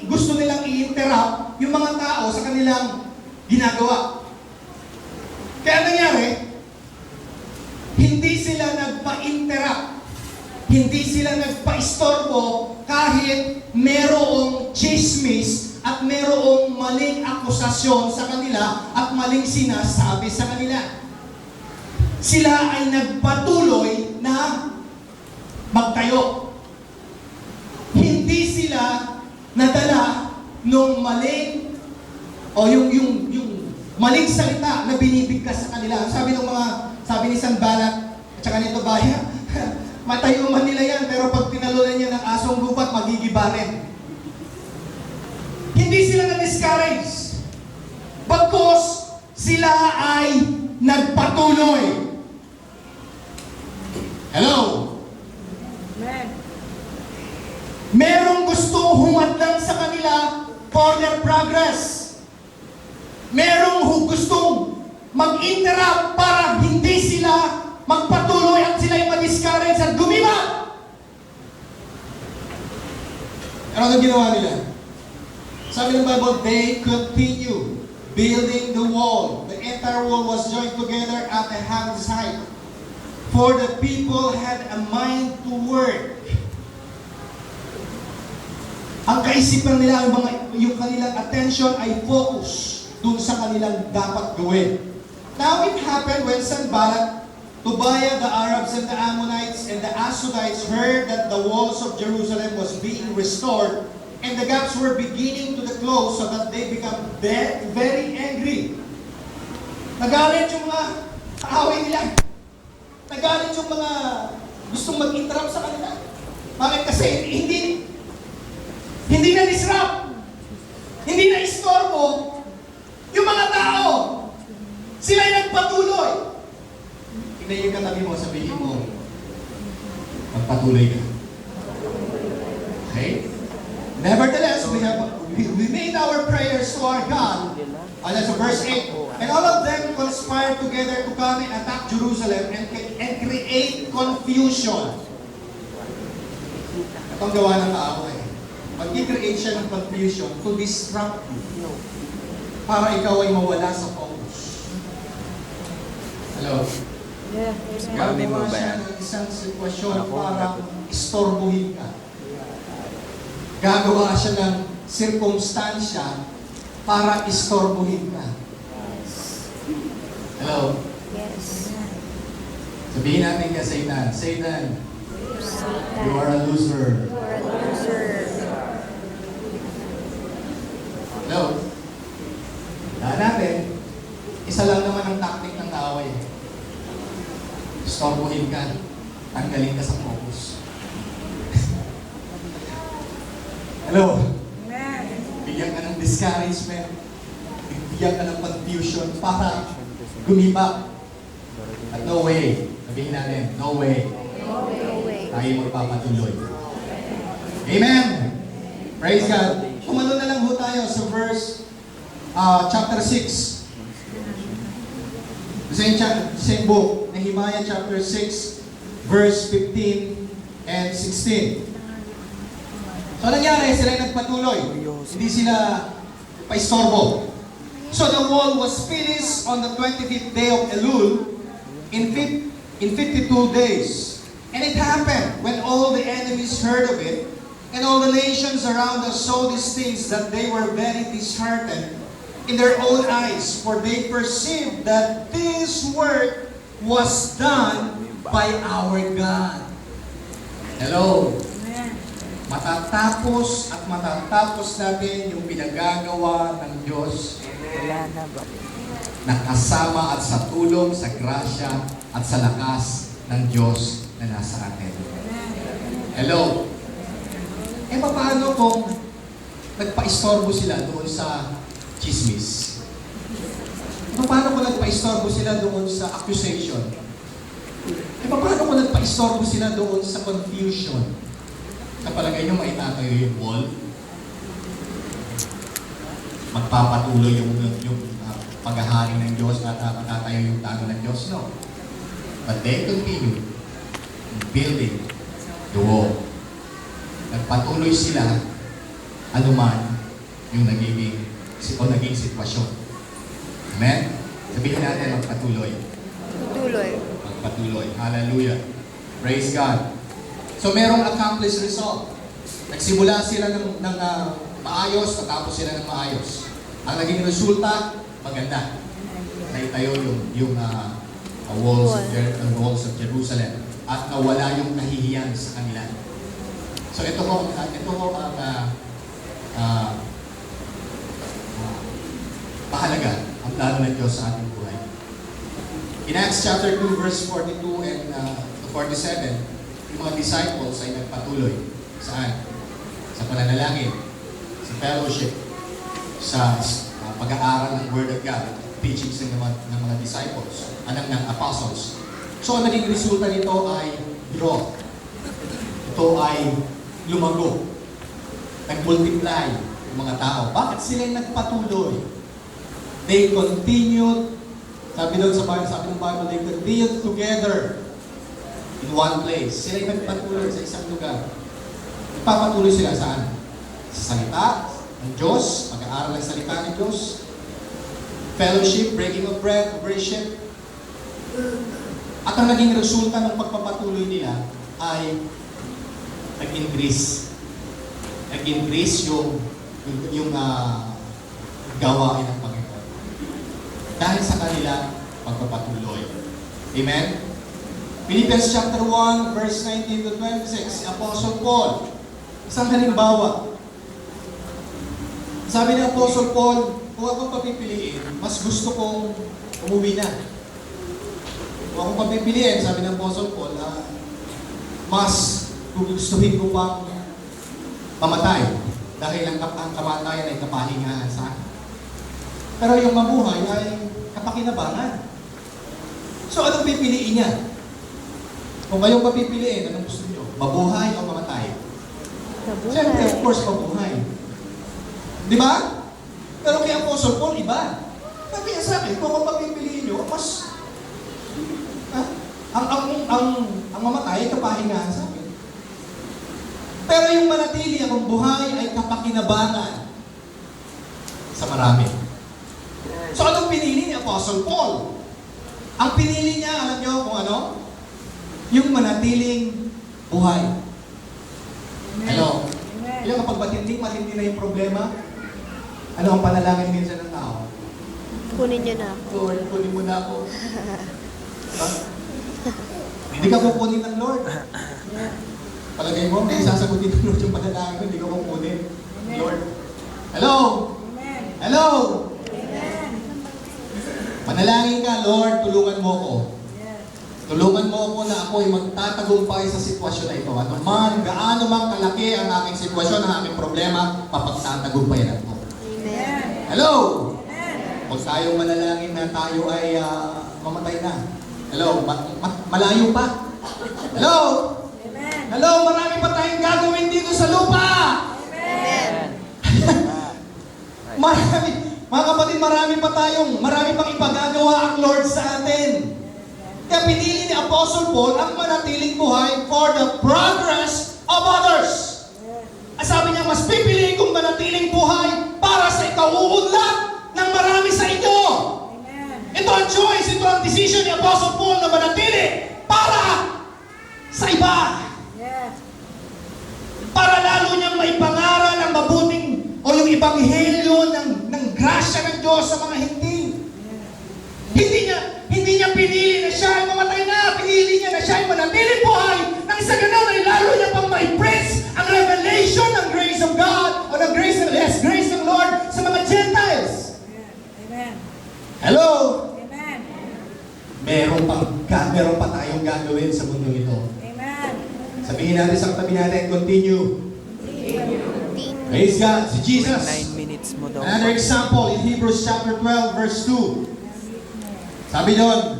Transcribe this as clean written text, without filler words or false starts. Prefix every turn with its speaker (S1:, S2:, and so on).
S1: gusto nilang i-interrupt yung mga tao sa kanilang ginagawa. Kaya nangyari, hindi sila nagpa-interrupt, hindi sila nagpa-istorbo kahit merong chismis at merong maling akusasyon sa kanila at maling sinasabi sa kanila. Sila ay nagpatuloy na magtayo. Hindi sila nadala nung maling o yung maling salita na binibigkas sa kanila. Sabi ni Sanballat at saka ni Tobiah, matayo man nila yan, pero pag tinalunan niya ng asong gubat, magigiba rin. Hindi sila na-discourage. Bagkus sila ay nagpatuloy. Hello?
S2: Amen.
S1: Merong gusto humadlang sa kanila for their progress. Merong gustong mag-interrupt para hindi sila magpatuloy at sila ay ma-discourage at gumiba. Ano ang ginawa nila? Sabi ng Bible, they continue building the wall. The entire wall was joined together at the hand's height. For the people had a mind to work. Ang kaisipan nila, yung kanilang attention ay focus dun sa kanilang dapat gawin. Now it happened when Sanballat, Tobiah, the Arabs, and the Ammonites, and the Ashdodites heard that the walls of Jerusalem was being restored, and the gaps were beginning to close, so that they become very angry. Nagalit yung mga kaaway nila. Nagalit yung mga gustong mag-interrupt sa kanila. Bakit? Kasi hindi na-disrupt, hindi na-istorbo yung mga tao. Sila'y nagpatuloy. Tingnan yung katabi mo, sabihin mo, magpatuloy ka. Okay? Nevertheless, we made our prayers to our God. That's verse 8. And all of them conspired together to come and attack Jerusalem and create confusion. Ito ang gawa ng tao eh. Mag-create siya ng confusion to distract you. Para ikaw ay mawala sa focus. Hello?
S2: Yeah.
S1: Gagawa siya ng isang sitwasyon para istorbohin ka. Gagawa siya ng sirkumstansya para istorbohin ka. Hello?
S2: Yes.
S1: Sabihin natin kay Satan, Satan, you are a loser. Hello? Dahil natin, isa lang naman ang tactic ng tao eh. Istorbohin ka, tanggalin ka sa focus. Hello?
S2: Amen.
S1: Bigyan ka ng discouragement, bigyan ka ng confusion para gumibak. At no way, sabihin natin, no way, tayo magpapatuloy. Amen! Praise God! Kumalo na lang ho tayo sa verse chapter 6. Same book, Nehemiah chapter 6, verse 15 and 16. So nangyari, sila nagpatuloy. Hindi sila paistorbo. So the wall was finished on the 25th day of Elul in 52 days. And it happened when all the enemies heard of it, and all the nations around us saw these things, that they were very disheartened in their own eyes, for they perceived that this work was done by our God. Hello? Matatapos natin yung pinagagawa ng Diyos na kasama at sa tulong, sa grasya at sa lakas ng Diyos na nasa atin. Hello? Eh paano kung nagpa-istorbo sila doon sa chismis? Paano kung nagpa-istorbo sila doon sa accusation? Eh paano kung nagpa-istorbo sila doon sa confusion? Sa palagay nyo, maitatayo yung wall? Magpapatuloy yung paghahari ng Diyos at matatayo yung tago ng Diyos? No. But they continue building the wall. Nagpatuloy sila anuman yung naging sitwasyon. Amen? Sabihin natin, magpatuloy.
S2: Tuloy.
S1: Magpatuloy. Hallelujah. Praise God. So, merong accomplished result. Nagsimula sila ng maayos, natapos sila ng maayos. Ang naging resulta, maganda. Naitayo yung walls of Jerusalem. At nawala yung nahihiyan sa kanila. So, ito ho ang mahalaga ang plano ng Diyos sa ating buhay. In Acts chapter 2, verse 42 and 47, yung mga disciples ay nagpatuloy. Saan? Sa pananalangin, sa fellowship, sa pag-aaral ng Word of God, teachings ng mga disciples, ng apostles. So, ang naging resulta nito ay growth. Ito ay lumago. Nag-multiply yung mga tao. Bakit sila nagpatuloy? They continued, sabi ng Bible, they continued together in one place. Sila nagpatuloy sa isang lugar. Nagpapatuloy sila saan? Sa salita ng Diyos, pag-aaral ng salita ng Diyos, fellowship, breaking of bread, worship. At ang naging resulta ng pagpapatuloy nila ay nag-increase. Nag-increase yung gawain ng Panginoon. Dahil sa kanila pagpapatuloy. Amen? Philippians chapter 1, verse 19 to 26, si Apostle Paul, isang halimbawa. Sabi ni Apostle Paul, kung akong papipiliin, mas gusto kong umuwi na. Kung akong papipiliin, sabi ng Apostle Paul, mas gustuhin ko pang mamatay dahil ang kamatayan ay kapahingahan sa akin. Pero yung mabuhay ay kapakinabangan. So, anong pipiliin niya? Kung kayong papipiliin, anong gusto niyo? Mabuhay o mamatay? Siyempre, of course, mabuhay. Di ba? Pero kay Apostle Paul, iba. Sabi niya sa akin, kung ang papipiliin niyo, mas ang mamatay ay kapahingahan sa akin. Pero yung manatili akong buhay ay kapakinabangan sa marami. So, anong pinili ni Apostle Paul? Ang pinili niya, alam niyo kung ano? Yung manatiling buhay. Hello? Yung kapag matindi na yung problema, ano ang panalangin minsan ng tao?
S2: Kunin niyo na.
S1: Lord, kunin mo na ako. Hindi ka kukunin ng Lord. Palagay mo, hindi sasagutin ng Lord yung panalangin ko, hindi ko kukunin. Lord. Hello? Hello? Manalangin ka, Lord, tulungan mo ko. Tulungan mo ako na ako'y magtatagumpay sa sitwasyon na ito. Ano man, gaano man kalaki ang aking sitwasyon, ang aking problema, papagtatagumpayan ako.
S2: Amen.
S1: Hello? Huwag tayong manalangin na tayo ay mamatay na. Hello? Malayo pa? Hello? Hello? Marami pa tayong gagawin dito sa lupa! Mga kapatid, marami pang ipagagawa ang Lord sa atin. Kaya pinili ni Apostle Paul ang manatiling buhay for the progress of others. Sabi niya, mas pipiliin kong manatiling buhay para sa ikauunlad ng marami sa inyo. Ito ang choice, ito ang decision ni Apostle Paul na manatili para sa iba. Para lalo niyang maipangaral ang mabuting o yung ebanghelyo ng grasya ng Diyos sa mga hindi. Hindi niya pinili na siya ay mamatay na. Pinili niya na siya ay manatiling buhay. Nang sa ganun ay lalo niya pang ma-impress ang revelation ng grace of God o ng grace ng Lord sa mga Gentiles.
S2: Amen.
S1: Hello?
S2: Amen.
S1: Meron pa tayong gagawin sa mundo ito.
S2: Amen.
S1: Sabihin natin sa katabi natin, continue. Praise God. Si Jesus.
S3: 9 minutes mo daw.
S1: Another example in Hebrews chapter 12 verse 2. Sabi doon,